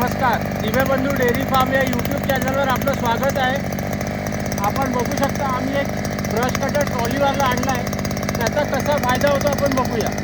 नमस्कार, दिव्यबंधू dairy form या YouTube चॅनलवर आपलं स्वागत आहे। आपण बघू शकता आम्ही एक ब्रश कटर ट्रॉलीवाला आणला आहे। त्याचा कसा फायदा होतो आपण बघूया।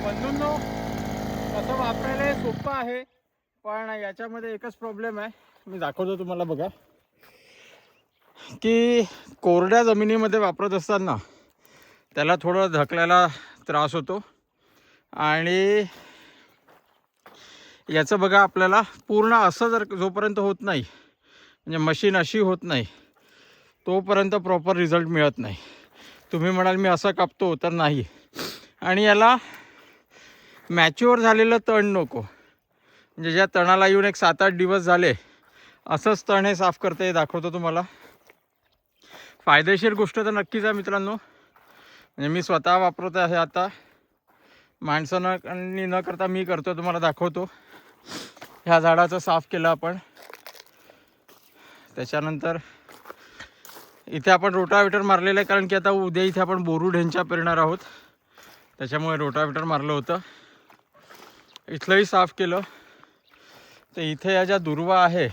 बंधूंनो, कसं वापरायला सोपं आहे, पण याच्यामध्ये एकच प्रॉब्लेम आहे। मी दाखवतो तुम्हाला बघा की कोरड्या जमिनीमध्ये वापरत असताना त्याला थोडं ढकलायला त्रास होतो आणि याचं बघा आपल्याला पूर्ण असं जर जोपर्यंत होत नाही, म्हणजे मशीन अशी होत नाही तोपर्यंत प्रॉपर रिझल्ट मिळत नाही। तुम्ही म्हणाल मी असं कापतो, तर नाही। आणि याला मॅच्युअर झालेलं तण नको, म्हणजे ज्या तणाला येऊन एक 7-8 दिवस झाले असंच तण हे साफ करता हे दाखवतो तुम्हाला। फायदेशीर गोष्ट तर नक्कीच आहे मित्रांनो, म्हणजे मी स्वतः वापरत आहे। आता माणसं न करता मी करतो, तुम्हाला दाखवतो। ह्या झाडाचं साफ केलं आपण, त्याच्यानंतर इथे आपण रोटावेटर मारलेलं आहे, कारण की आता उद्या इथे आपण बोरू ढेंचा पेरणार आहोत, त्याच्यामुळे रोटावेटर मारलं होतं। इथलंही साफ केलं, तर इथे या ज्या दुर्वा आहे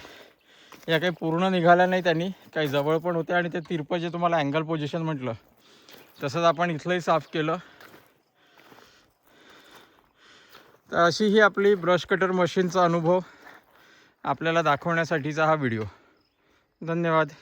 या काही पूर्ण निघाल्या नाही, त्यांनी काही जवळ पण होते आणि ते तिरपं जे तुम्हाला अँगल पोझिशन म्हटलं तसंच आपण इथलंही साफ केलं। तर अशी ही आपली ब्रश कटर मशीनचा अनुभव आपल्याला दाखवण्यासाठीचा हा व्हिडिओ। धन्यवाद।